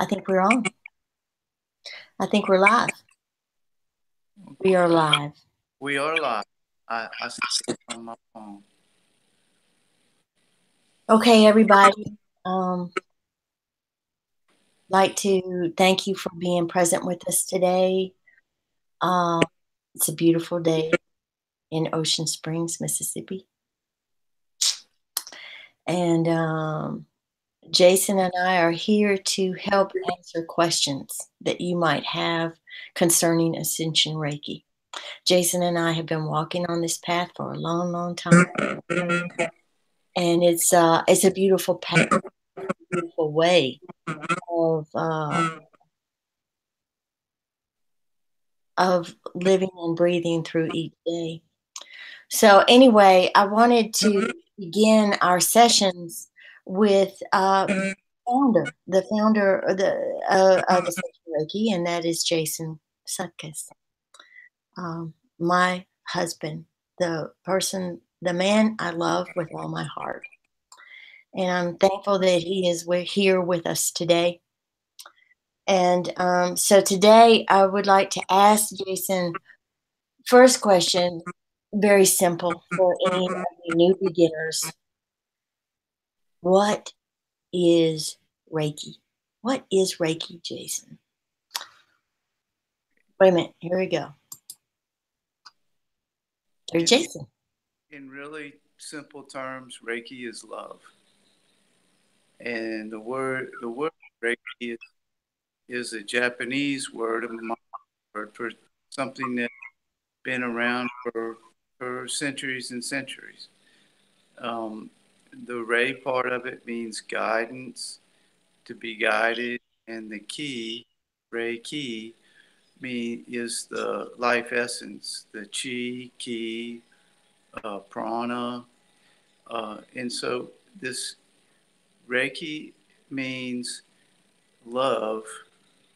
I think we're on. I think we're live. We are live. We are live. I see it on my phone. Okay, everybody. Like to thank you for being present with us today. Um, it's a beautiful day in Ocean Springs, Mississippi. And Jayson and I are here to help answer questions that you might have concerning Ascension Reiki. Jayson and I have been walking on this path for a long, long time. And it's a beautiful path, a beautiful way of living and breathing through each day. So anyway, I wanted to begin our sessions with the founder of the Reiki, and that is Jayson Suttkus, my husband, the man I love with all my heart. And I'm thankful that he is here with us today. And so today I would like to ask Jayson, first question, very simple for any of the new beginners. What is Reiki? What is Reiki, Jayson? Wait a minute. Here we go. There's Jayson. In really simple terms, Reiki is love. And the word Reiki is a Japanese word, for something that's been around for centuries and centuries. The Rei part of it means guidance, to be guided, and the ki, Reiki, is the life essence, the chi, ki, prana. And so this Reiki means love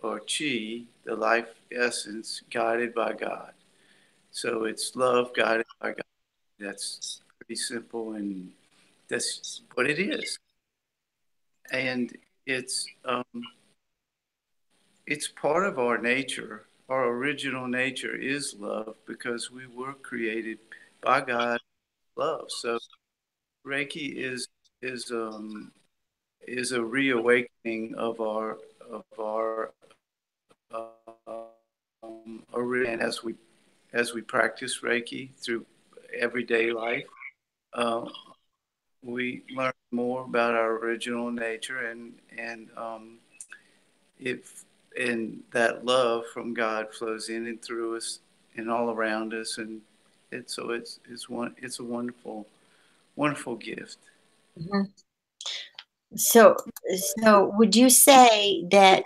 or chi, the life essence, guided by God. So it's love guided by God. That's pretty simple, and that's what it is. And it's it's part of our nature. Our original nature is love because we were created by God, love. So Reiki is a reawakening of our and as we practice Reiki through everyday life, uh, we learn more about our original nature, and if and that love from God flows in and through us and all around us, and it's a wonderful gift. Mm-hmm. So would you say that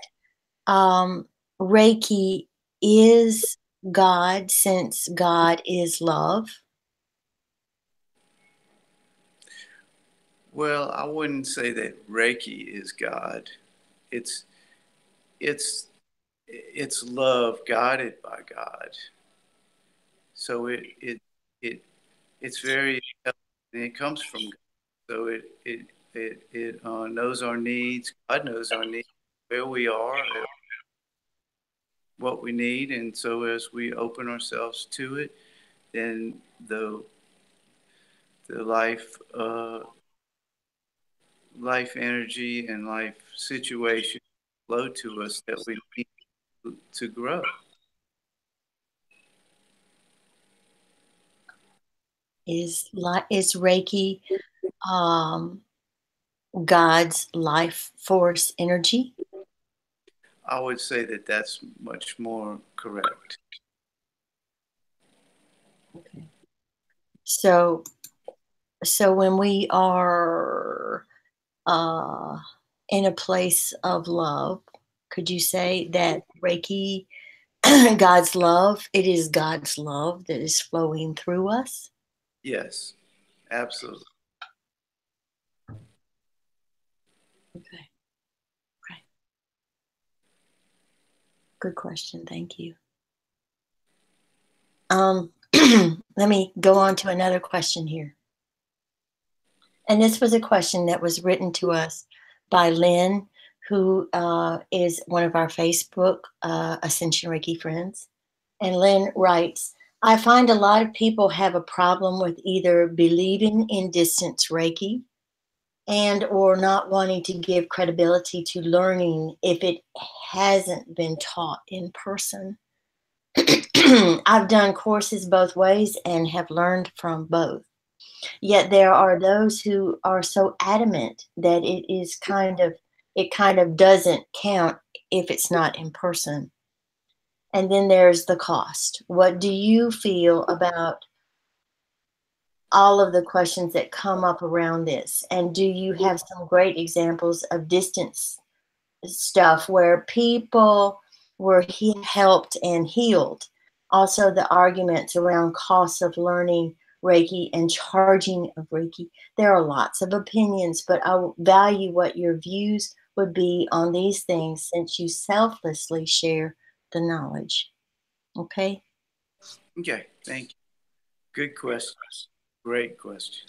Reiki is God, since God is love? Well, I wouldn't say that Reiki is God. It's it's it's love guided by God. So it it's very and it comes from God. So it knows our needs. God knows our needs, where we are, what we need, and so as we open ourselves to it, then the life energy and life situation flow to us that we need to grow. Is Reiki God's life force energy? I would say that that's much more correct. Okay. So when we are in a place of love, could you say that Reiki, God's love, it is God's love that is flowing through us? Yes, absolutely. Okay. Okay. Good question. Thank you. Let me go on to another question here. And this was a question that was written to us by Lynn, who is one of our Facebook Ascension Reiki friends. And Lynn writes, I find a lot of people have a problem with either believing in distance Reiki and or not wanting to give credibility to learning if it hasn't been taught in person. I've done courses both ways and have learned from both. Yet there are those who are so adamant that it kind of doesn't count if it's not in person. And then there's the cost. What do you feel about all of the questions that come up around this? And do you have some great examples of distance stuff where people were helped and healed? Also, the arguments around costs of learning Reiki and charging of Reiki. There are lots of opinions, but I value what your views would be on these things since you selflessly share the knowledge. Okay? Okay, thank you. Good question. Great question.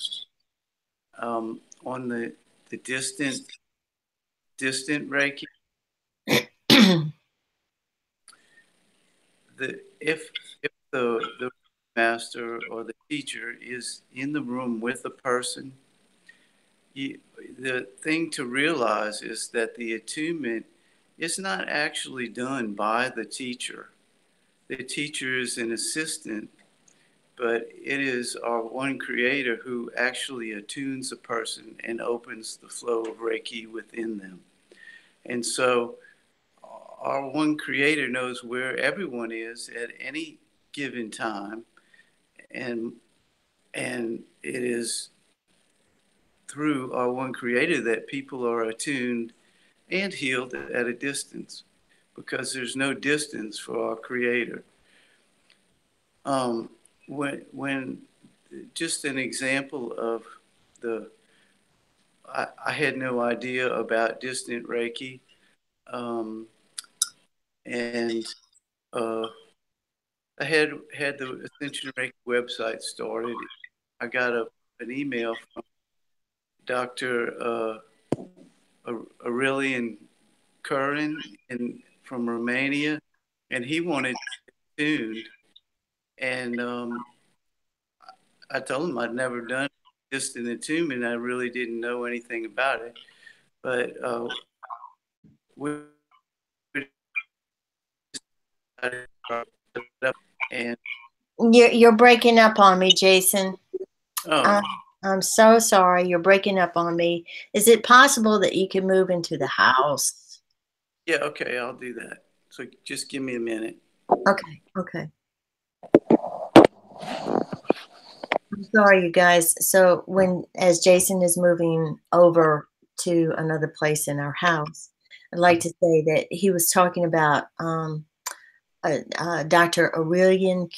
On the distant Reiki, if the master or the teacher is in the room with the person, the thing to realize is that the attunement is not actually done by the teacher. The teacher is an assistant, but it is our one creator who actually attunes a person and opens the flow of Reiki within them. And so our one creator knows where everyone is at any given time, and it is through our one creator that people are attuned and healed at a distance, because there's no distance for our creator. um, when just an example of the I had no idea about distant Reiki, um, and uh, I had the Ascension Reiki website started. I got an email from Dr. Aurelian Curran from Romania, and he wanted tuned. And I told him I'd never done distant attunement. I really didn't know anything about it, but we and You're breaking up on me, Jason. oh I'm, I'm so sorry. You're breaking up on me. Is it possible that you can move into the house? yeah, okay, I'll do that. So just give me a minute. Okay, okay. I'm sorry, you guys. So as Jason is moving over to another place in our house, I'd like to say that he was talking about Dr. Aurelian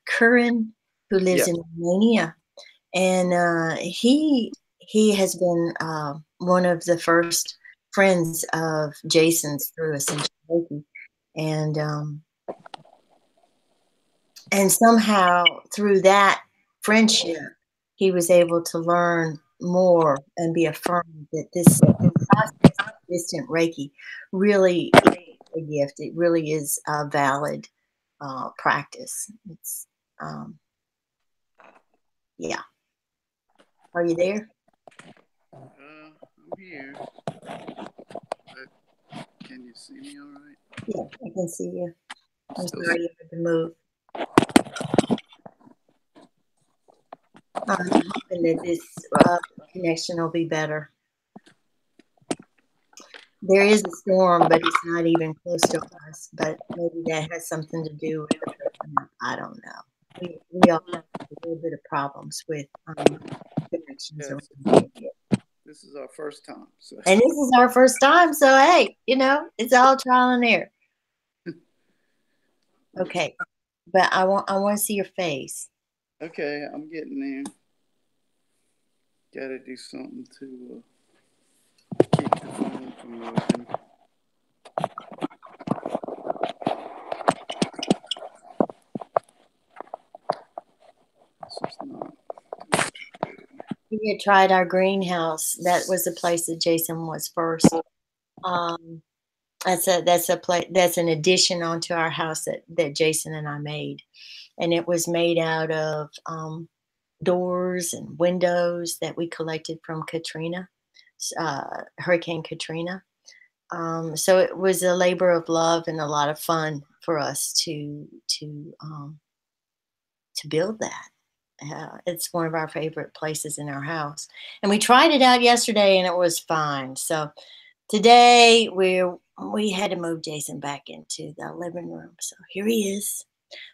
Curran, who lives Yeah, in Romania, and he has been one of the first friends of Jason's through Ascension Reiki, and somehow through that friendship, he was able to learn more and be affirmed that this process of distant Reiki really is a gift. It really is a valid practice. It's yeah. Are you there? I'm here. But can you see me all right? Yeah, I can see you. I'm Still sorry you had to move. I'm hoping that this connection will be better. There is a storm, but it's not even close to us. But maybe that has something to do with the breaking up. I don't know. We all have a little bit of problems with connections yes. around here. This is our first time, so And this is our first time, so hey, it's all trial and error. Okay, but I want to see your face. okay, I'm getting there. Got to do something to keep the phone from moving. This is not. We had tried our greenhouse. That was the place that Jason was first. Um, that's an addition onto our house that Jason and I made, and it was made out of doors and windows that we collected from Hurricane Katrina. So it was a labor of love and a lot of fun for us to build that. It's one of our favorite places in our house, and we tried it out yesterday, and it was fine. So today we had to move Jason back into the living room. So here he is.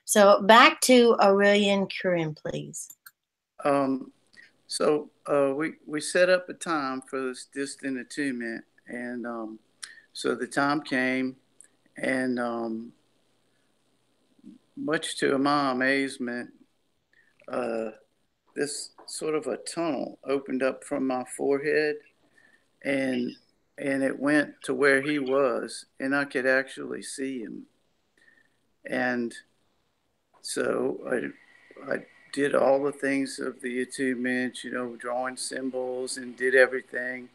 So back to Aurelian Curran, please. Um, we set up a time for this distant attunement, and so the time came, and much to my amazement, uh, this sort of a tunnel opened up from my forehead, and it went to where he was, and I could actually see him. And so I did all the things of the attunement, drawing symbols and did everything.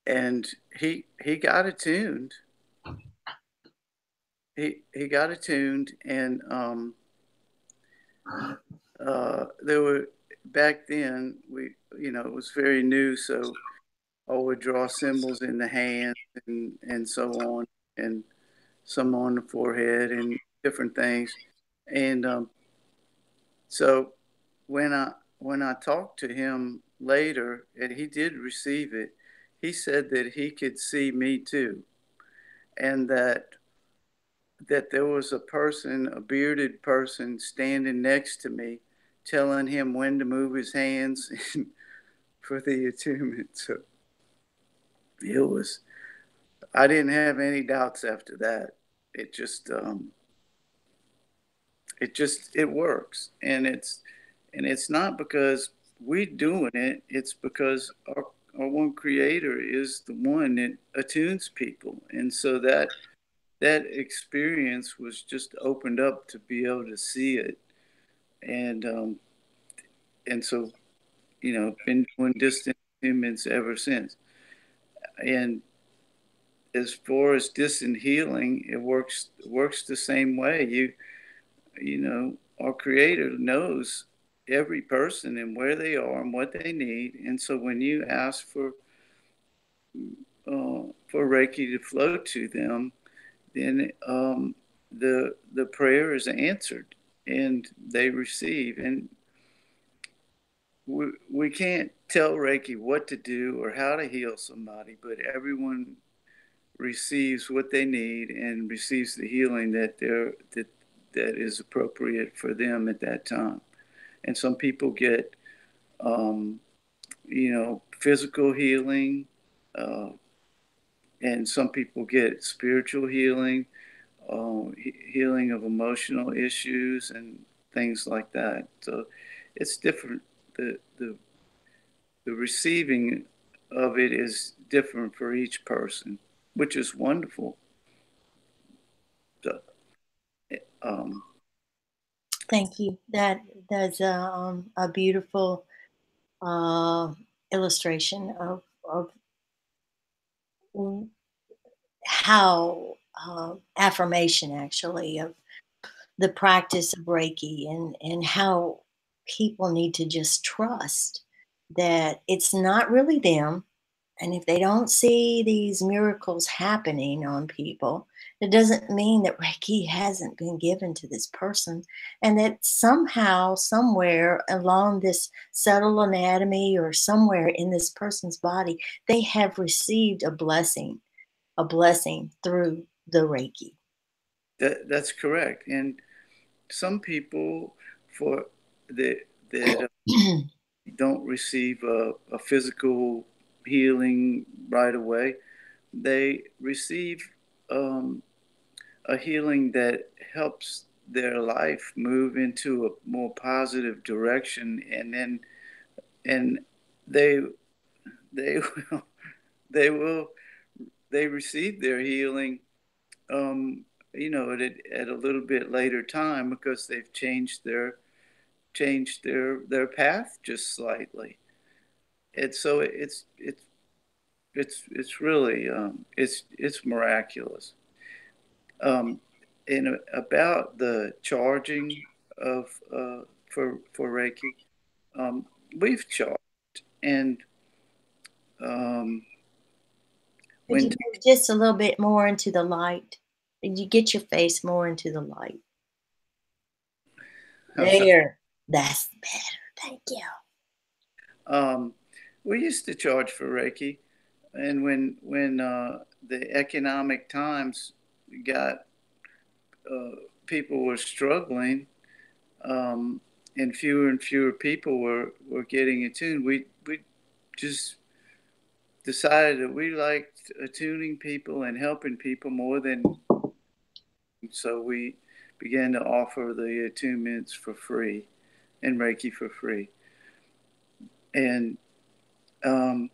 And he got attuned. He got attuned, and there were back then it was very new, so I would draw symbols in the hands and so on, and some on the forehead and different things. And so when I talked to him later, and he did receive it, he said that he could see me too, and that there was a person, a bearded person, standing next to me, telling him when to move his hands for the attunement. So it was. I didn't have any doubts after that. It just it works, and it's not because we're doing it. It's because our one creator is the one that attunes people, and so that experience was just opened up to be able to see it, and so been doing distant humans ever since. And as far as distant healing, it works the same way. Our creator knows every person and where they are and what they need. And so when you ask for Reiki to flow to them, then the prayer is answered and they receive. And we can't tell Reiki what to do or how to heal somebody, but everyone receives what they need and receives the healing that is appropriate for them at that time. And some people get physical healing, uh, and some people get spiritual healing, healing of emotional issues and things like that. So it's different. The receiving of it is different for each person, which is wonderful. So, um, Thank you. That's a beautiful uh, illustration of how affirmation actually of the practice of Reiki and how people need to just trust that it's not really them. And if they don't see these miracles happening on people, it doesn't mean that Reiki hasn't been given to this person. And that somehow, somewhere along this subtle anatomy or somewhere in this person's body, they have received a blessing through the Reiki. that's correct. And some people for that don't receive a physical healing right away, they receive um, a healing that helps their life move into a more positive direction, and then and they they will they will they receive their healing um, at a little bit later time because they've changed their path just slightly. so it's really it's miraculous. Um, and about the charging of for Reiki, um, we've charged, and um, Could when you move just a little bit more into the light? Could you get your face more into the light? There. That's better. Thank you. um, we used to charge for Reiki, and when the economic times got people were struggling, um, and fewer people were getting attuned, we just decided that we liked attuning people and helping people more than, so we began to offer the attunements for free and Reiki for free. And um,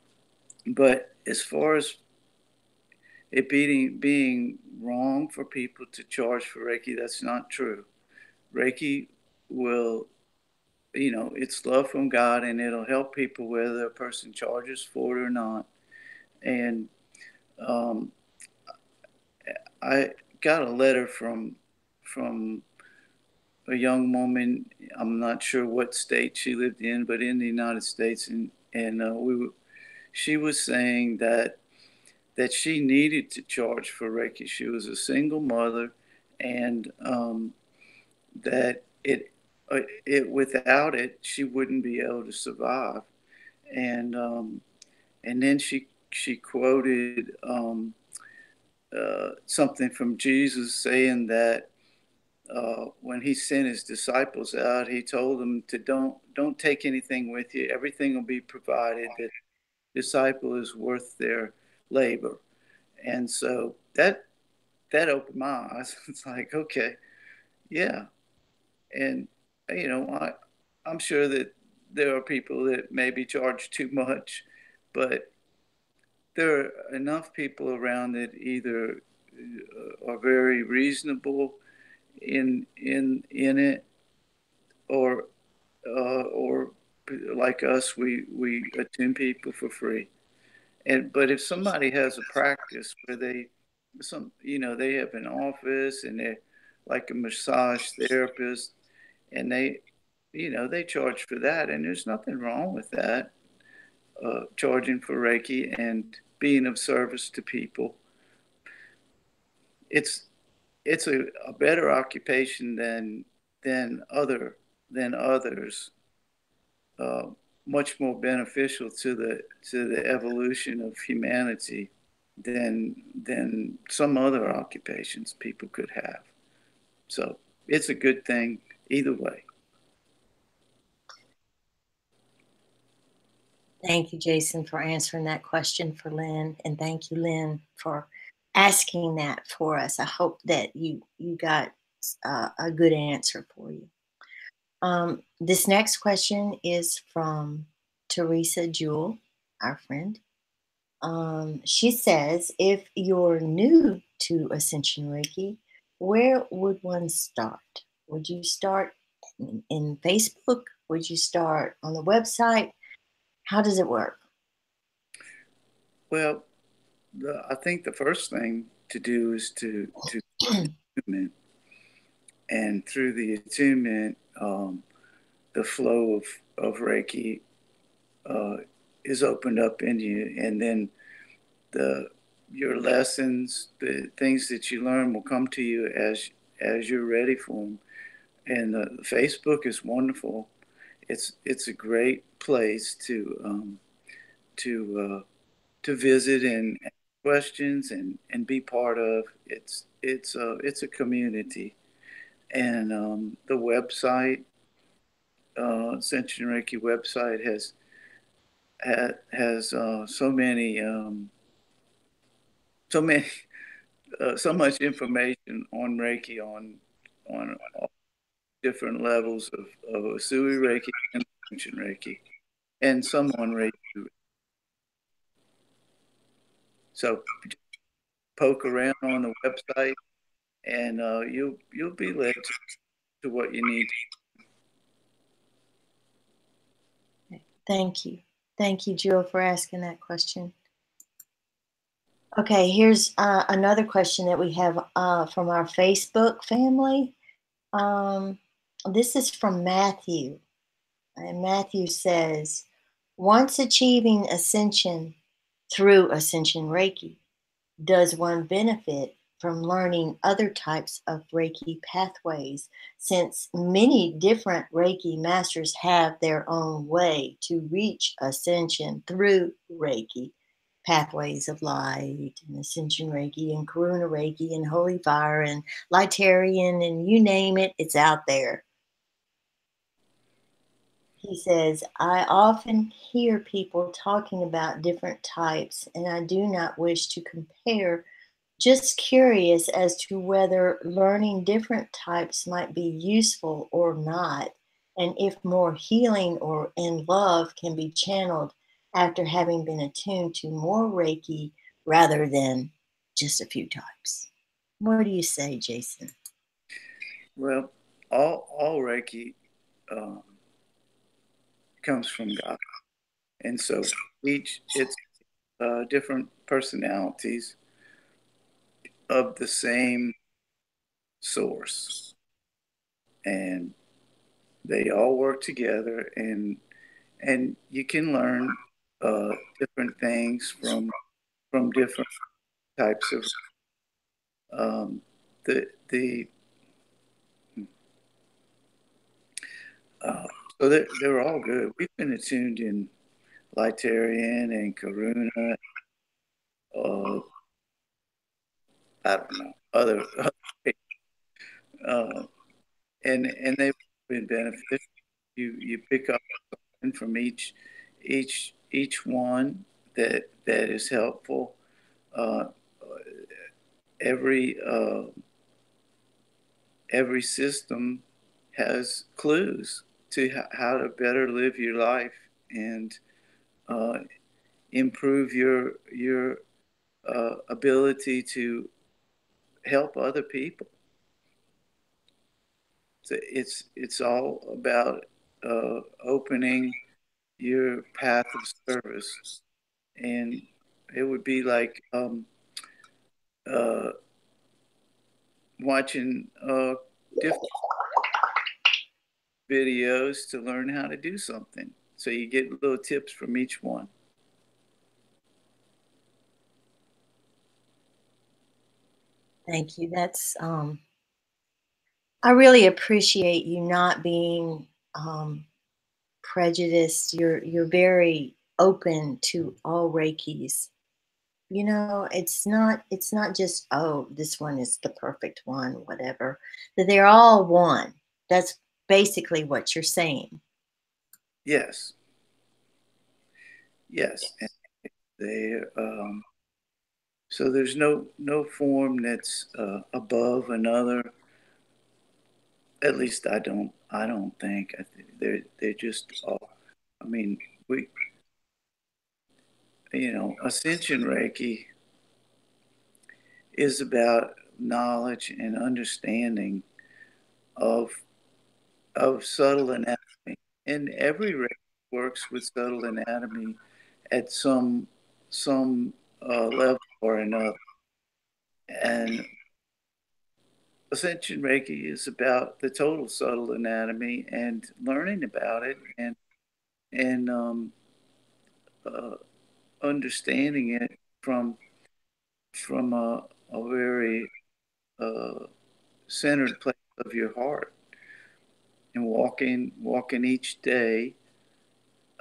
but as far as it being wrong for people to charge for Reiki, that's not true. Reiki will, it's love from God, and it'll help people whether a person charges for it or not. And um, I got a letter from a young woman. I'm not sure what state she lived in, but in the United States, and she was saying that she needed to charge for Reiki. She was a single mother, and that it without it she wouldn't be able to survive. And then she quoted something from Jesus saying that when he sent his disciples out, he told them to don't take anything with you. Everything will be provided. That disciple is worth their labor. And so that opened my eyes. It's like, okay, yeah. And I'm sure that there are people that maybe charge too much, but there are enough people around that either are very reasonable in it, or or like us, we attend people for free. And but if somebody has a practice where they have an office and they're like a massage therapist, and they charge for that, and there's nothing wrong with that, charging for Reiki and being of service to people. It's it's a better occupation than other than others, uh, much more beneficial to the evolution of humanity than some other occupations people could have. So it's a good thing either way. Thank you, Jason, for answering that question for Lynn, and thank you, Lynn, for asking that for us. I hope that you got a good answer for you. This next question is from Teresa Jewell, our friend. She says, if you're new to Ascension Reiki, where would one start? Would you start in Facebook? Would you start on the website? How does it work? Well, I think the first thing to do is to attunement, and through the attunement, the flow of Reiki uh, is opened up in you, and then the your lessons, the things that you learn, will come to you as you're ready for them. And Facebook is wonderful. It's a great place to to visit and ask questions and be part of. It's a community, and the website, Ascension Reiki website, has so many so much information on Reiki, on all different levels of Usui Reiki and Ascension Reiki, and some on Reiki. So poke around on the website, and you'll be led to what you need. Thank you. Thank you, Jill, for asking that question. Okay, here's another question that we have from our Facebook family. Um, this is from Matthew. And Matthew says, once achieving ascension through Ascension Reiki, does one benefit from learning other types of Reiki pathways since many different Reiki masters have their own way to reach ascension through Reiki? Pathways of light and Ascension Reiki and Karuna Reiki and Holy Fire and Lightarian and you name it, it's out there. He says, I often hear people talking about different types, and I do not wish to compare. Just curious as to whether learning different types might be useful or not, and if more healing or and love can be channeled after having been attuned to more Reiki rather than just a few types. What do you say, Jason? Well, all Reiki um, comes from God, and so each it's different personalities of the same source, and they all work together, and you can learn different things from different types of the uh, so they're all good. We've been attuned in Lightarian and Karuna, uh, I don't know, other, uh, and they've been beneficial. You pick up something from each one that is helpful. Uh, every every system has clues to how to better live your life and uh, improve your ability to help other people. So it's all about opening your path of service, and it would be like uh, watching different videos to learn how to do something. So you get little tips from each one. Thank you. That's I really appreciate you not being prejudiced. You're very open to all Reikis. You know, it's not just, oh, this one is the perfect one, whatever. That they're all one. That's basically what you're saying. Yes, yes, and they so there's no form that's above another. At least I don't think they're just all. I mean, we Ascension Reiki is about knowledge and understanding of subtle anatomy, and every Reiki works with subtle anatomy at some level or another. And Ascension Reiki is about the total subtle anatomy and learning about it and uh, understanding it from a very uh, centered place of your heart and walking each day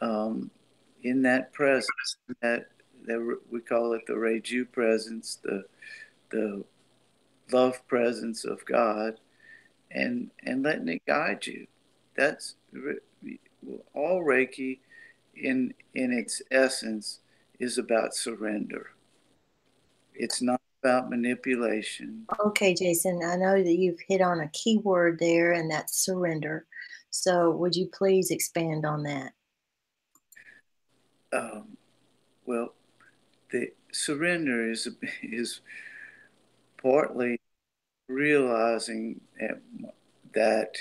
um, in that presence that we call it the Reiju presence, the love presence of God, and letting it guide you. That's all Reiki in its essence is about surrender. It's not about manipulation. Okay, Jason, I know that you've hit on a key word there, and that's surrender. So, would you please expand on that? Um, well, the surrender is partly realizing that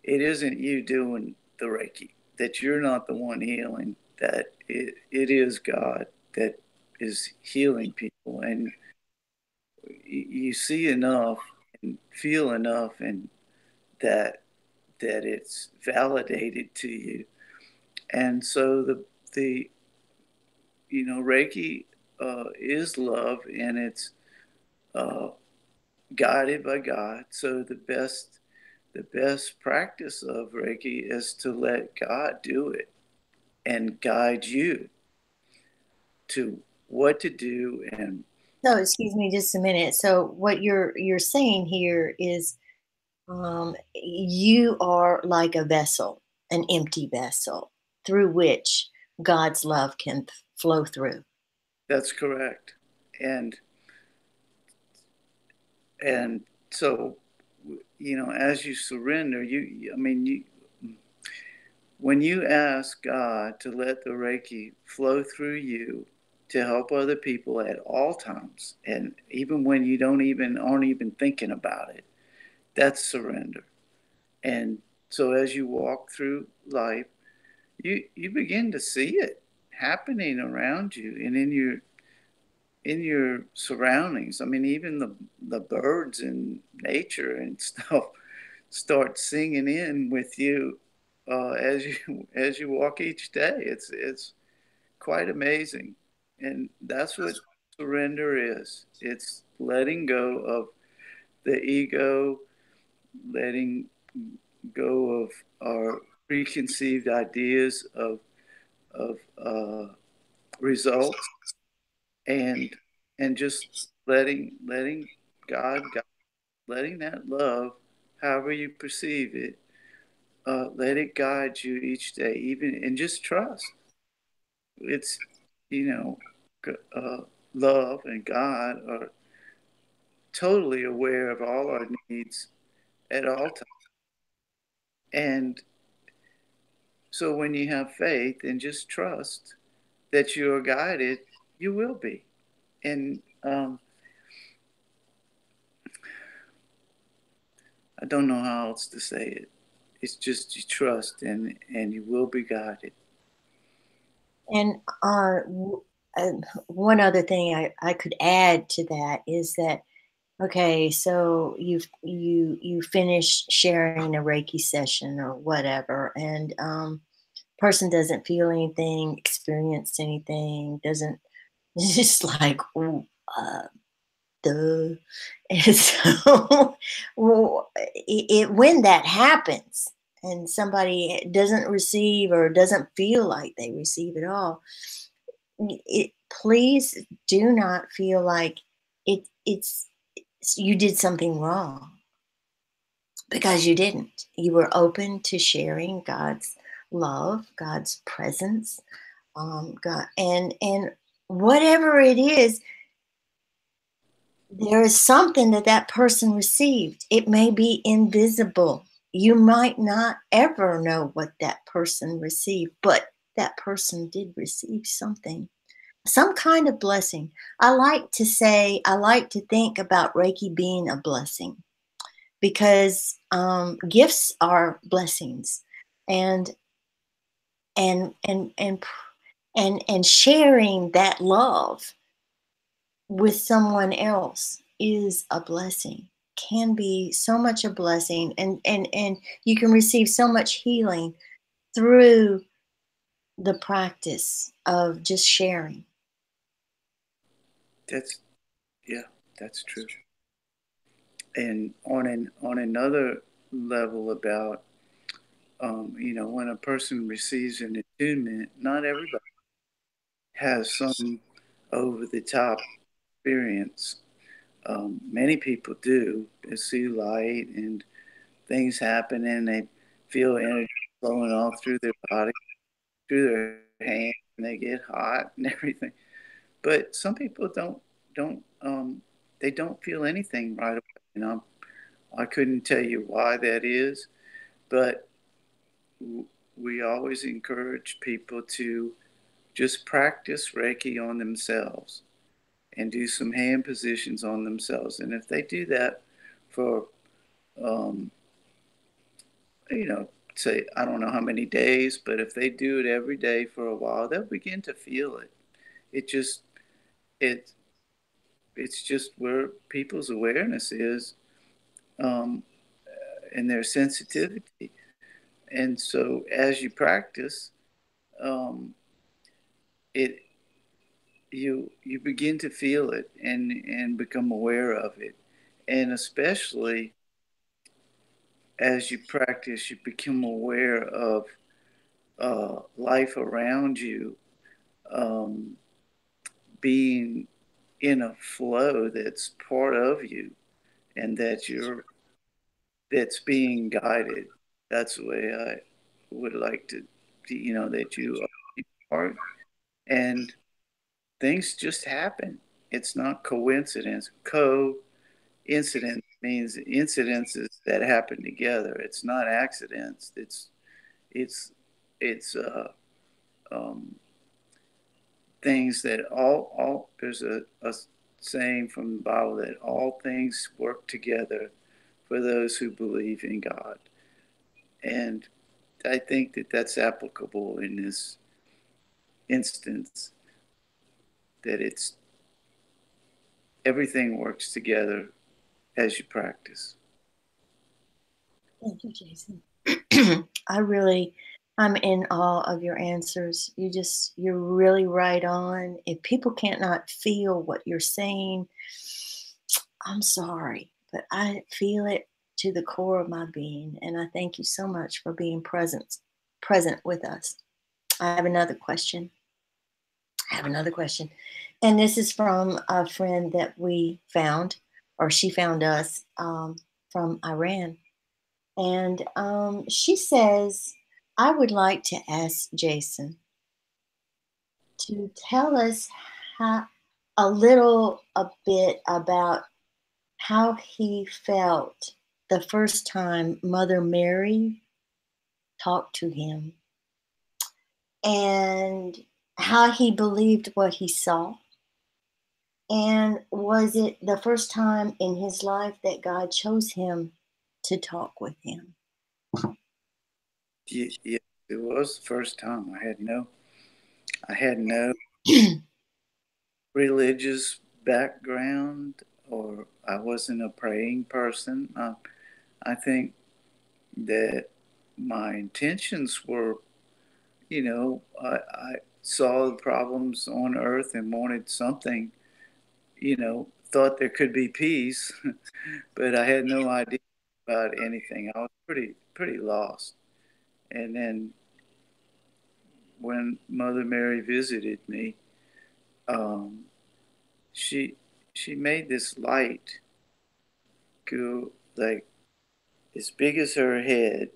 it isn't you doing the Reiki, that you're not the one healing, that it is God that is healing people, and you see enough and feel enough, and that it's validated to you. And so the Reiki is love, and it's uh, guided by God. So the best practice of Reiki is to let God do it and guide you to what to do. And So, excuse me just a minute. So, what you're saying here is, you are like a vessel, an empty vessel through which God's love can flow through. that's correct. And and so, as you surrender, I mean, when you ask God to let the Reiki flow through you to help other people at all times, and even when you aren't even thinking about it, that's surrender. And so as you walk through life, you begin to see it happening around you and in your surroundings. I mean, even the birds in nature and stuff start singing in with you as you walk each day. It's quite amazing, and that's what surrender is. It's letting go of the ego, letting go of our preconceived ideas of results, and just letting God guide, letting that love, however you perceive it, let it guide you each day, even, and just trust. It's, you know, uh, love and God are totally aware of all our needs at all times. And so when you have faith and just trust that you are guided, you will be. And I don't know how else to say it. It's just you trust, and you will be guided. And one other thing I could add to that is that, okay, so you finish sharing a Reiki session or whatever, and person doesn't feel anything, experience anything, doesn't. It's just like, ooh, duh. And so, well, when that happens and somebody doesn't receive or doesn't feel like they receive at all, please do not feel like you did something wrong, because you didn't. You were open to sharing God's love, God's presence, God, and whatever it is, there is something that that person received. It may be invisible. You might not ever know what that person received, but that person did receive something, some kind of blessing. I like to think about Reiki being a blessing, because gifts are blessings, and and and and and sharing that love with someone else is a blessing, can be so much a blessing, and you can receive so much healing through the practice of just sharing. That's Yeah, that's true. And on another level about when a person receives an attunement, not everybody has some over the top experience. Many people do. They see light and things happen, and they feel energy flowing all through their body, through their hands, and they get hot and everything. But some people don't they don't feel anything right away. I couldn't tell you why that is, but we always encourage people to just practice Reiki on themselves and do some hand positions on themselves. And if they do that for um, you know say, I don't know how many days, but if they do it every day for a while, they'll begin to feel it. It just it it's just where people's awareness is, um, and their sensitivity. And so as you practice, um, it you begin to feel it and become aware of it, and especially as you practice, you become aware of life around you, um, being in a flow that's part of you, and that's being guided. That's the way I would like to, that you are, and things just happen. It's not coincidence. Incident means incidences that happen together. It's not accidents. It's it's um, things that all there's a saying from the Bible that all things work together for those who believe in God, and I think that that's applicable in this instance. That it's everything works together as you practice. Thank you, Jason. I really, I'm in awe of your answers. You're really right on. If people can't not feel what you're saying, I'm sorry, but I feel it to the core of my being. And I thank you so much for being present with us. I have another question. I have another question. And this is from a friend that we found, or she found us from Iran. And she says, I would like to ask Jason to tell us how, a bit about how he felt the first time Mother Mary talked to him and how he believed what he saw. And was it the first time in his life that God chose him to talk with him? Yeah, it was the first time. I had no religious background, or I wasn't a praying person. I think that my intentions were, I saw the problems on earth and wanted something, thought there could be peace, but I had no idea about anything. I was pretty lost. And then when Mother Mary visited me, um, she she made this light go like as big as her head,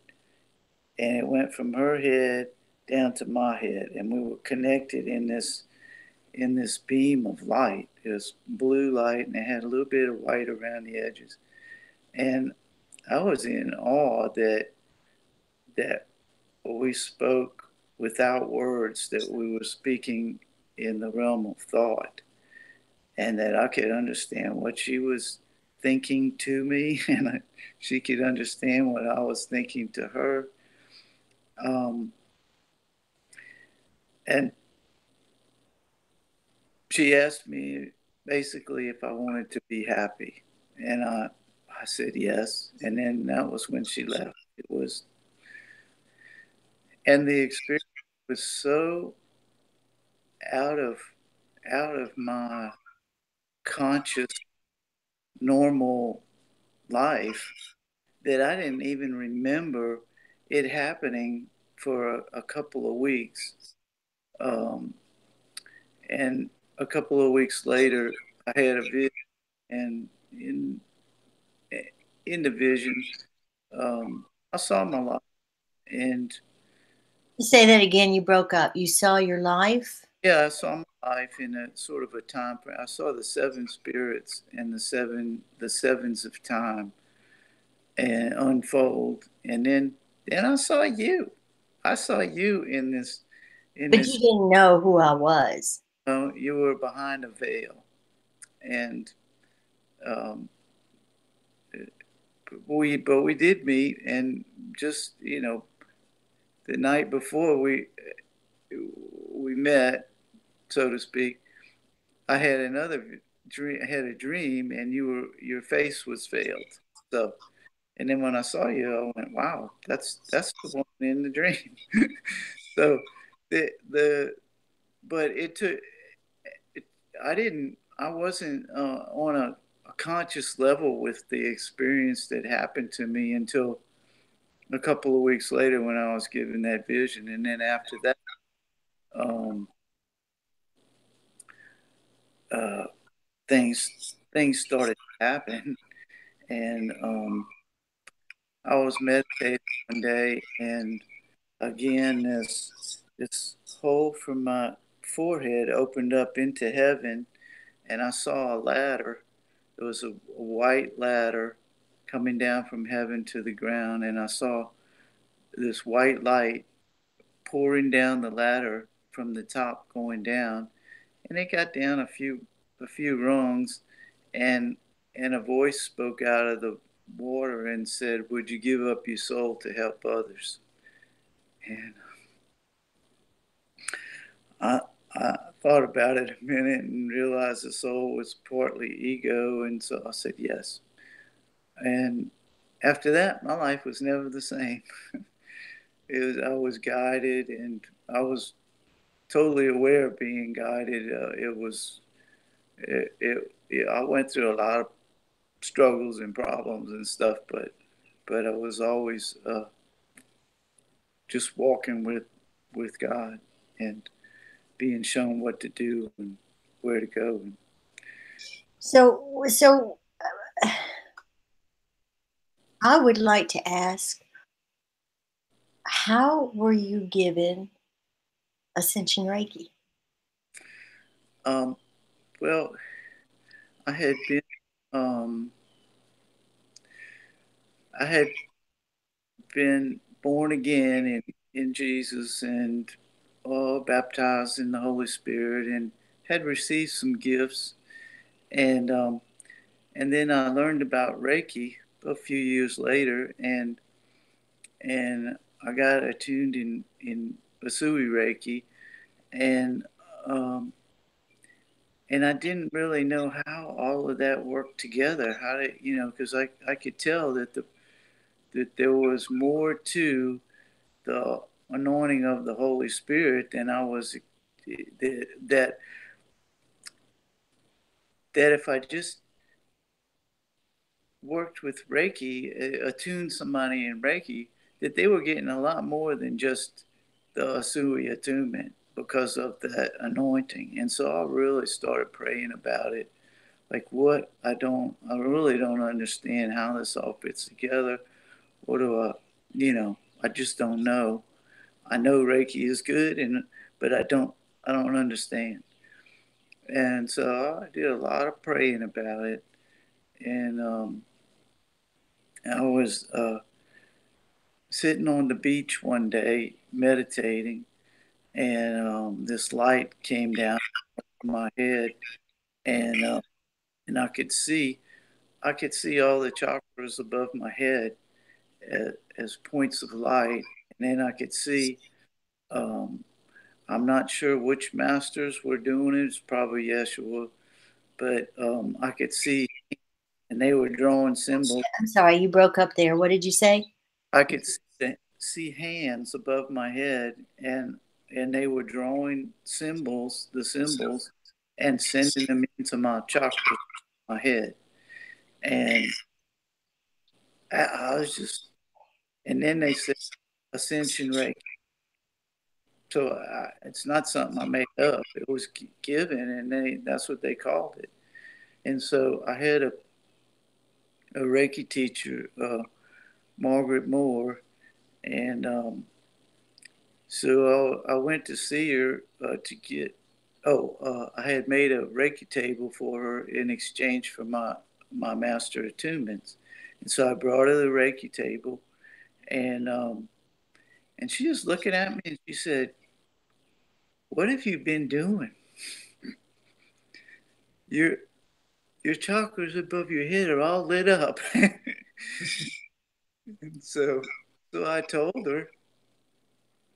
and it went from her head down to my head, and we were connected in this beam of light. It was blue light, and it had a little bit of white around the edges, and I was in awe that we spoke without words, that we were speaking in the realm of thought, and that I could understand what she was thinking to me, and she could understand what I was thinking to her. Um, and she asked me basically if I wanted to be happy, and I said yes. And then that was when she left. It was, and the experience was so out of out of my conscious normal life that I didn't even remember it happening for a couple of weeks. Um, and a couple of weeks later, I had a vision, and in the vision, I saw my life, and You say that again, you broke up. You saw your life? yeah, I saw my life in a sort of a time frame. I saw the seven spirits and the sevens of time and unfold, and then I saw you. I saw you in But you this. didn't know who I was. You were behind a veil, and um, we did meet, and just the night before we met, so to speak, I had another dream. I had a dream, and your face was veiled. So, and then when I saw you, I went, "Wow, that's the one in the dream." So, the but it took. It, I didn't. I wasn't on a conscious level with the experience that happened to me until a couple of weeks later when I was given that vision, and then after that, um, uh, things started to happen, and I was meditating one day, and again this hole from my forehead opened up into heaven, and I saw a ladder. There was a white ladder coming down from heaven to the ground, and I saw this white light pouring down the ladder from the top going down, and it got down a few rungs, and a voice spoke out of the water and said, "Would you give up your soul to help others?" And I I thought about it a minute and realized the soul was partly ego, and so I said yes. And after that, my life was never the same. I was guided, and I was totally aware of being guided. I went through a lot of struggles and problems and stuff, but I was always just walking with God and being shown what to do and where to go. So I would like to ask, how were you given Ascension Reiki? Um, well, I had been um, I had been born again in Jesus, and baptized in the Holy Spirit, and had received some gifts, and then I learned about Reiki a few years later, and I got attuned in Usui Reiki, and um, I didn't really know how all of that worked together. How to, because I could tell that there was more to the anointing of the Holy Spirit than I was that that if I just worked with Reiki, attuned somebody in Reiki, that they were getting a lot more than just the Asui attunement because of that anointing. And so I really started praying about it. Like, I really don't understand how this all fits together. What do I just don't know. I know Reiki is good, but I don't understand. And so I did a lot of praying about it, and I was sitting on the beach one day meditating, and this light came down from my head, and I could see all the chakras above my head as points of light, and then I could see. Um, I'm not sure which masters were doing it. It's probably Yeshua, but I could see, and they were drawing symbols. I'm sorry, you broke up there. What did you say? I could see hands above my head, and they were drawing the symbols, and sending them into my chakras, my head, and I was just. And then they said ascension Reiki. So it's not something I made up. It was given, and that's what they called it. And so I had a Reiki teacher, Margaret Moore, and so I went to see her to get. Oh, I had made a Reiki table for her in exchange for my master attunements, and so I brought her the Reiki table, and she was looking at me and she said, "What have you been doing? Your your chakras above your head are all lit up." And so I told her,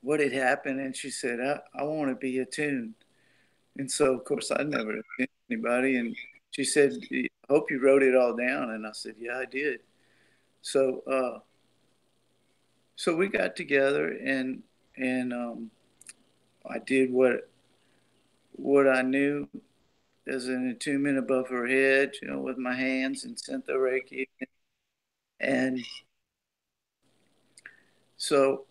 what had happened, and she said, I want to be attuned. And so, of course, I never attuned anybody. And she said, I hope you wrote it all down. And I said, yeah, I did. So, so we got together, and I did what I knew as an attunement above her head, with my hands, and sent the Reiki. And so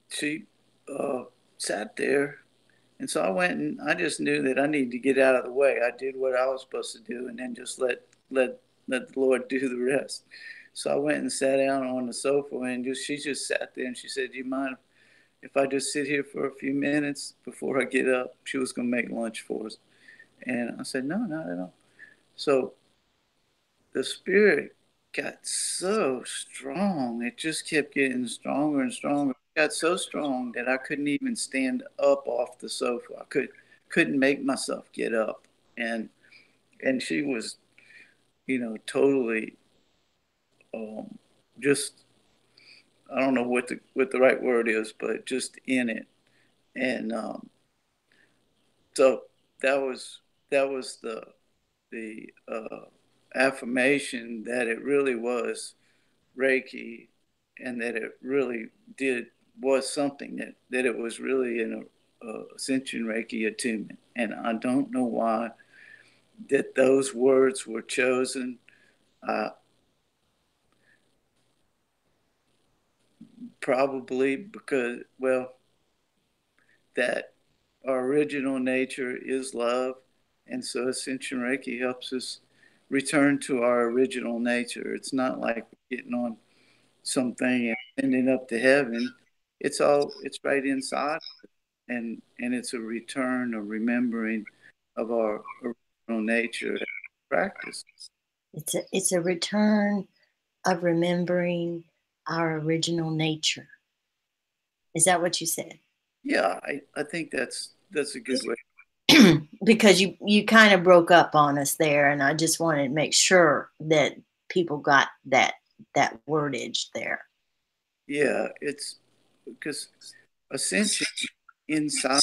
she sat there. And so I went, and I just knew that I needed to get out of the way. I did what I was supposed to do, and then just let let the Lord do the rest. So I went and sat down on the sofa, and she just sat there, and she said, "Do you mind if I just sit here for a few minutes before I get up?" She was going to make lunch for us, and I said, "No, not at all." So the spirit got so strong. It just kept getting stronger and stronger. It got so strong that I couldn't even stand up off the sofa. Couldn't make myself get up. And she was, totally just, I don't know what the right word is, but just in it. And so that was the affirmation that it really was Reiki, and that it really did was something that it was really an ascension Reiki attunement. And I don't know why that those words were chosen. Uh, Probably because, well, that our original nature is love, and so ascension Reiki helps us return to our original nature. It's not like we're getting on something and ending up to heaven. It's right inside, and it's a return, a remembering of our original nature practice. It's a return of remembering our original nature. Is that what you said? Yeah, I think that's a good way. Because you kind of broke up on us there, and I just wanted to make sure that people got that wordage there. Yeah, it's because ascension inside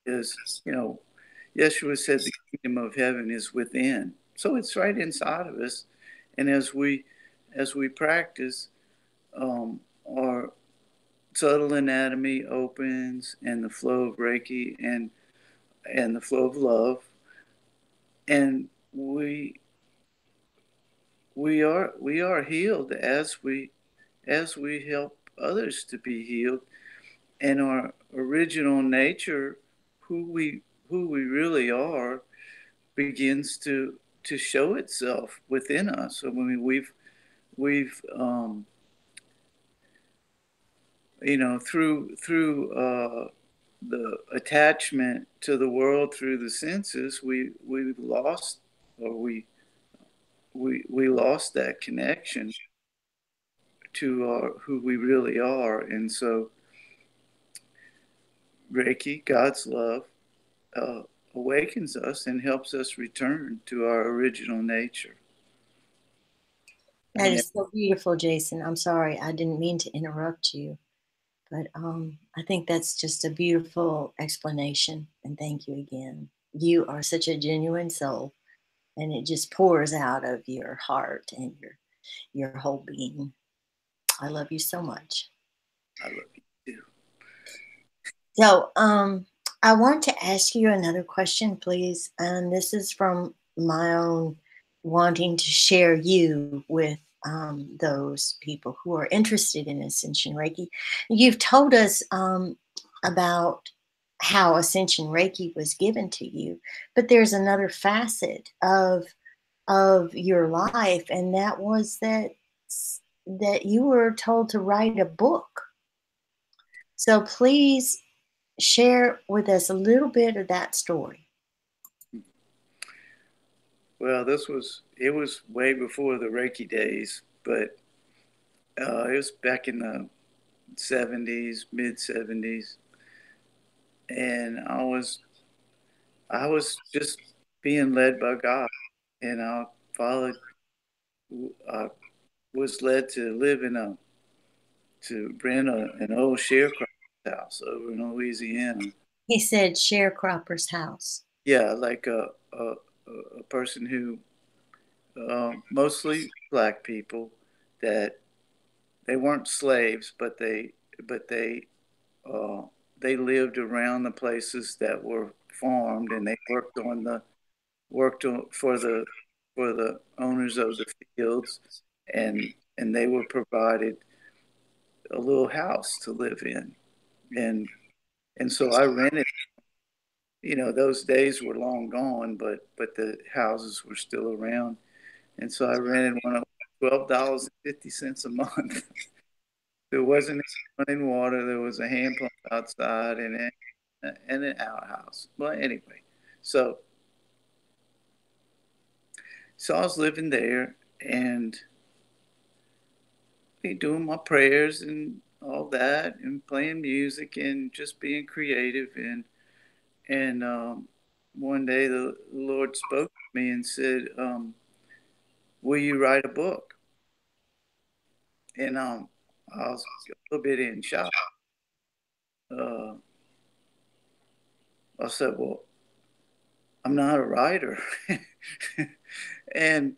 is, Yeshua said the kingdom of heaven is within. So it's right inside of us. And as we practice, our subtle anatomy opens, and the flow of Reiki, and the flow of love, and we are healed as we help others to be healed, and our original nature, who we really are, begins to show itself within us. So, I mean, we've through the attachment to the world through the senses, we've lost, or we lost that connection to who we really are. And so Reiki, God's love, uh, awakens us and helps us return to our original nature. That And is so beautiful, Jason. I'm sorry, I didn't mean to interrupt you, but I think that's just a beautiful explanation. And thank you again. You are such a genuine soul, and it just pours out of your heart and your whole being. I love you so much. I love you too. So, I want to ask you another question, please. And this is from my own wanting to share you with those people who are interested in Ascension Reiki. You've told us about how Ascension Reiki was given to you, but there's another facet of your life, and that was that you were told to write a book. So please share with us a little bit of that story. Well, it was way before the Reiki days, but it was back in the 70s, mid 70s, and I was just being led by God, and followed. I was led to live in to rent an old sharecropper's house over in Louisiana. He said sharecropper's house. Yeah, like a person who mostly black people that they weren't slaves, but but uh, they lived around the places that were farmed, and they worked on, for the owners of the fields, and they were provided a little house to live in, and so I rented. You know, those days were long gone, but the houses were still around, and so I rented one of $12.50 a month. There wasn't any running water. There was a hand pump outside and an outhouse. Well, anyway, so I was living there and doing my prayers and all that, and playing music and just being creative. And one day the Lord spoke to me and said, "Will you write a book?" And I was a little bit in shock. Uh, I said, "Well, I'm not a writer." and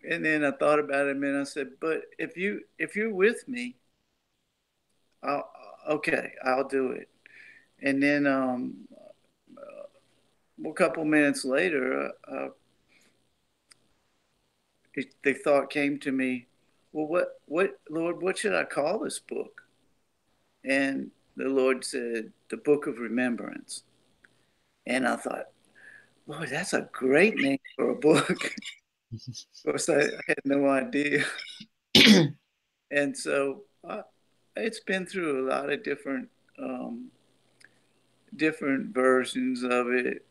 then I thought about it, and I said, "But if you're with me, I'll, okay, I'll do it." And then a couple minutes later, the thought came to me, "Well, what, Lord, what should I call this book?" And the Lord said, "The Book of Remembrance." And I thought, "Lord, that's a great name for a book." Of course, I had no idea. And so it's been through a lot of um, different versions of it.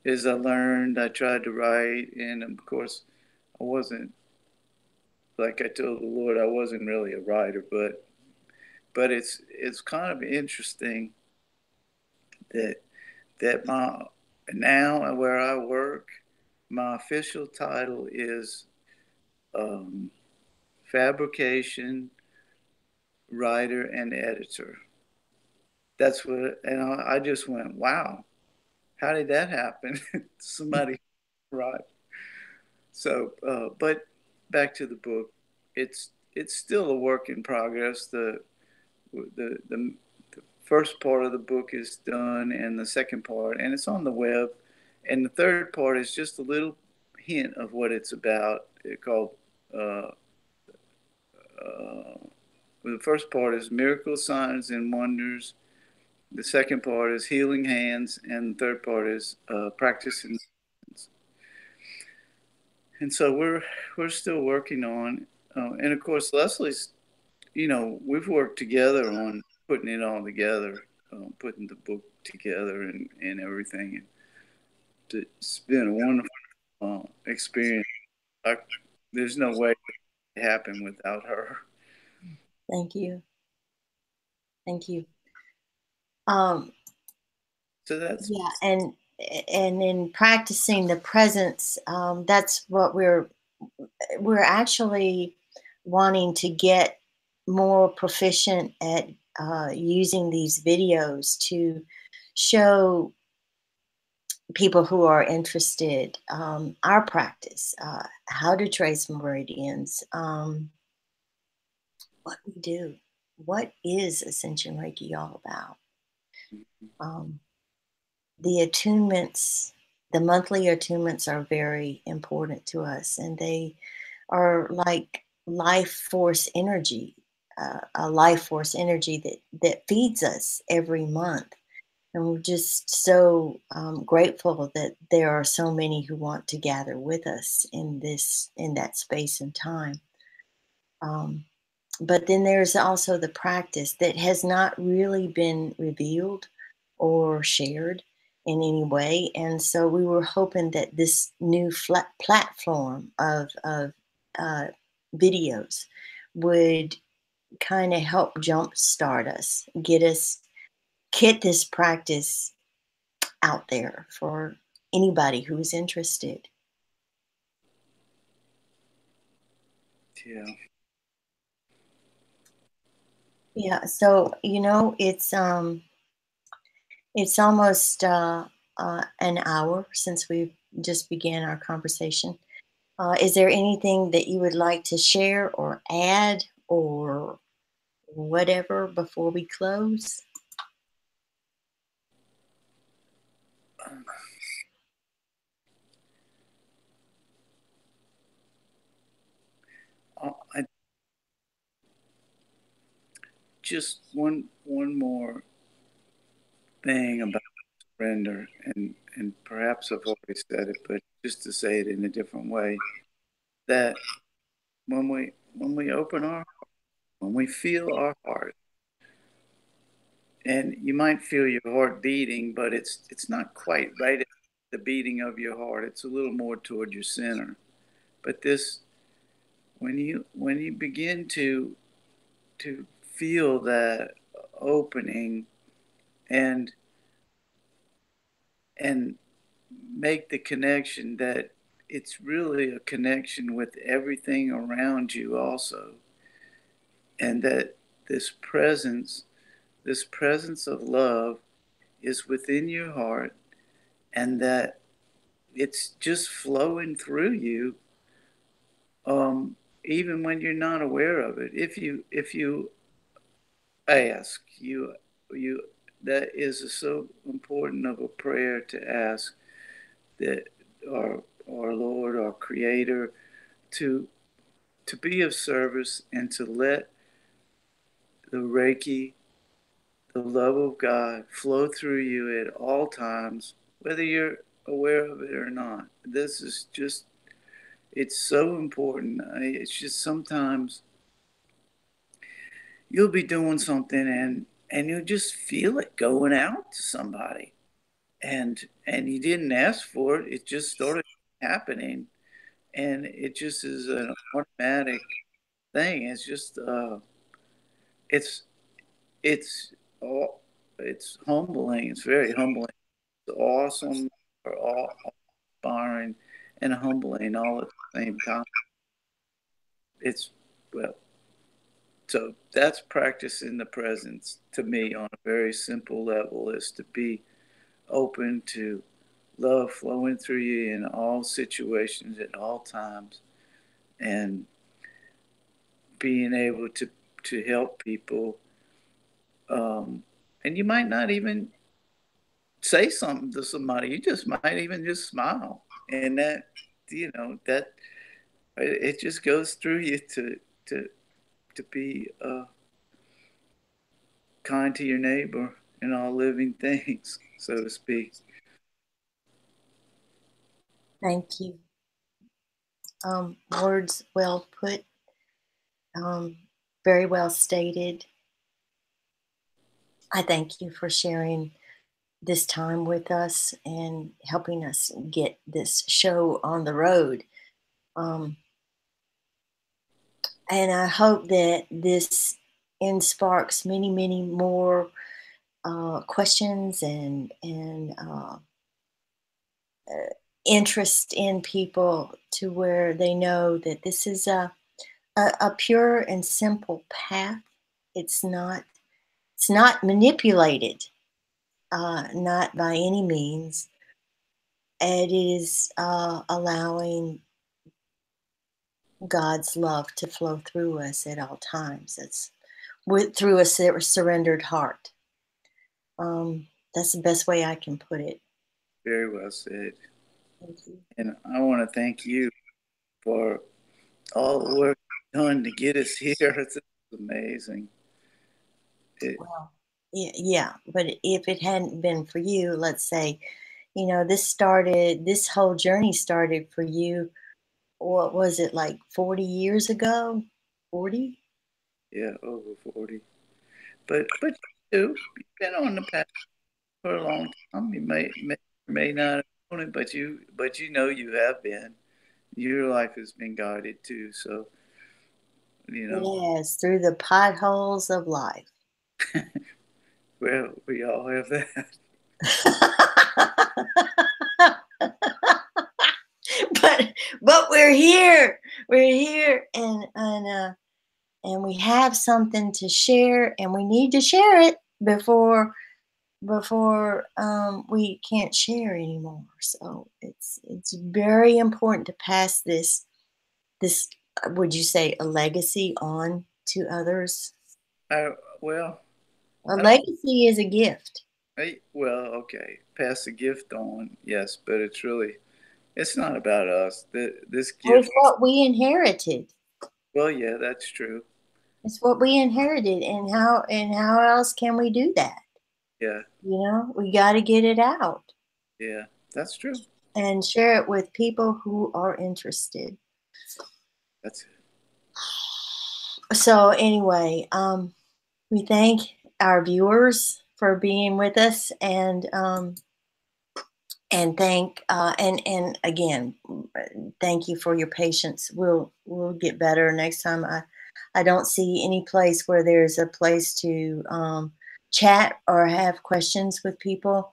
As I learned, I tried to write, and of course, I wasn't, like I told the Lord, I wasn't really a writer, but it's kind of interesting that my now where I work, my official title is um, fabrication writer and editor. That's what, and I just went, wow, how did that happen? Somebody, right? So, but back to the book, it's still a work in progress. The the first part of the book is done, and the second part, and it's on the web, and the third part is just a little hint of what it's about. It called uh, uh, the first part is miracle signs and wonders. The second part is healing hands, and the third part is practicing. And so we're still working on, and of course Leslie's. You know, we've worked together on putting it all together, putting the book together and everything. It's been a wonderful experience. I, there's no way it happened without her. Thank you. Thank you. Um, So that's yeah, and in practicing the presence, that's what we're actually wanting to get more proficient at using these videos to show people who are interested our practice, how to trace meridians, what we do, what is Ascension Reiki all about. Um, the attunements, the monthly attunements are very important to us, and they are like life force energy, a life force energy that feeds us every month. And we're just so grateful that there are so many who want to gather with us in that space and time. Um, but then there's also the practice that has not really been revealed or shared in any way. And so we were hoping that this new flat platform of uh, videos would kind of help jumpstart us, get this practice out there for anybody who's interested. yeah. Yeah, so it's almost an hour since we just began our conversation. Is there anything that you would like to share or add or whatever before we close? Um, I just one more thing about surrender, and perhaps I've already said it, but just to say it in a different way, that when we open our when we feel our heart, and you might feel your heart beating, but it's not quite right at the beating of your heart. It's a little more toward your center. But this when you begin to feel that opening and and make the connection that it's really a connection with everything around you also, and that this presence this presence of love is within your heart, and that it's just flowing through you, even when you're not aware of it. If you ask, you that is so important of a prayer to ask, that our Lord, our Creator, to to be of service and to let the Reiki, the love of God, flow through you at all times, whether you're aware of it or not. This is just, it's so important. It's just sometimes you'll be doing something, and you'll just feel it going out to somebody. And you didn't ask for it. It just started happening. And it just is an automatic thing. It's just it's it's all it's humbling. It's very humbling. It's awesome, or all inspiring and humbling all at the same time. It's well, so that's practicing the presence to me on a very simple level, is to be open to love flowing through you in all situations at all times, and being able to help people. And you might not even say something to somebody. You just might even just smile, and that it just goes through you to to be kind to your neighbor and all living things, so to speak. Thank you. Words well put, um, very well stated. I thank you for sharing this time with us and helping us get this show on the road. Um, and I hope that this sparks many, many more questions and interest in people to where they know that this is a pure and simple path. It's not it's not manipulated, not by any means. It is allowing God's love to flow through us at all times. It's through a surrendered heart. That's the best way I can put it. Very well said. Thank you. And I want to thank you for all the work done to get us here. It's amazing. It, Well, yeah, but if it hadn't been for you, let's say, this whole journey started for you, what was it, like 40 years ago? 40? yeah, over 40. But you've been on the path for a long time. You may not have known it, but you know you have been. Your life has been guided too. So you know, Yes, through the potholes of life. well, we all have that. but but we're here. We're here, and we have something to share, and we need to share it before we can't share anymore. So it's very important to pass this would you say a legacy on to others? I well, A I don't. legacy is a gift. Well, okay, pass the gift on, yes, but it's not about us. This It's gift. what we inherited. Well, yeah, that's true. It's what we inherited, and how else can we do that? Yeah, We got to get it out yeah, that's true. and share it with people who are interested. That's it. So anyway, we thank our viewers for being with us, and thank and again, thank you for your patience. We'll get better next time. I don't see any place where there's a place to chat or have questions with people.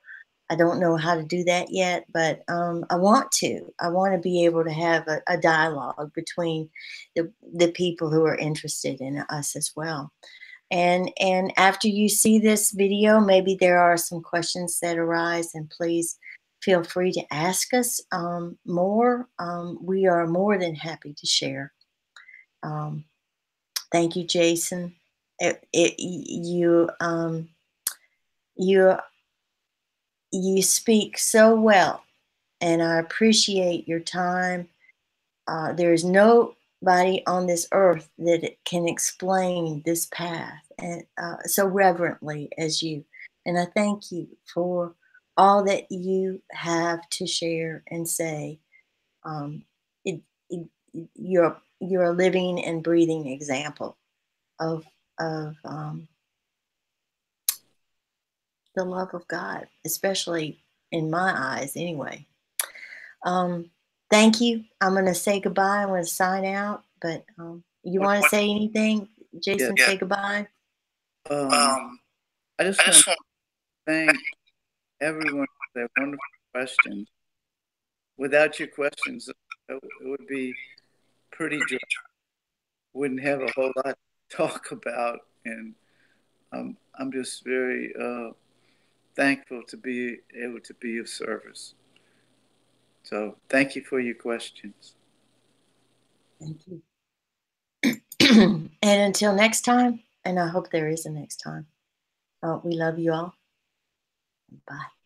I don't know how to do that yet, but I want to. I want to be able to have a dialogue between the people who are interested in us as well. And after you see this video, maybe there are some questions that arise, and please feel free to ask us more. We are more than happy to share. Um, thank you, Jayson. You you speak so well, and I appreciate your time. There's nobody on this earth that can explain this path and so reverently as you. And I thank you for all that you have to share and say. Um, it, it, you're a living and breathing example of the love of God, especially in my eyes, anyway. Um, thank you. I'm going to say goodbye. I'm going to sign out. But you What? want to say anything, Yeah. Jayson? Say goodbye. Um, Um, I I just want just want. to thank everyone for their wonderful questions. Without your questions, it would be pretty dry. Wouldn't have a whole lot to talk about, and I'm just very thankful to be able to be of service. So thank you for your questions. Thank you. And until next time, and I hope there is a next time. We love you all. Bye.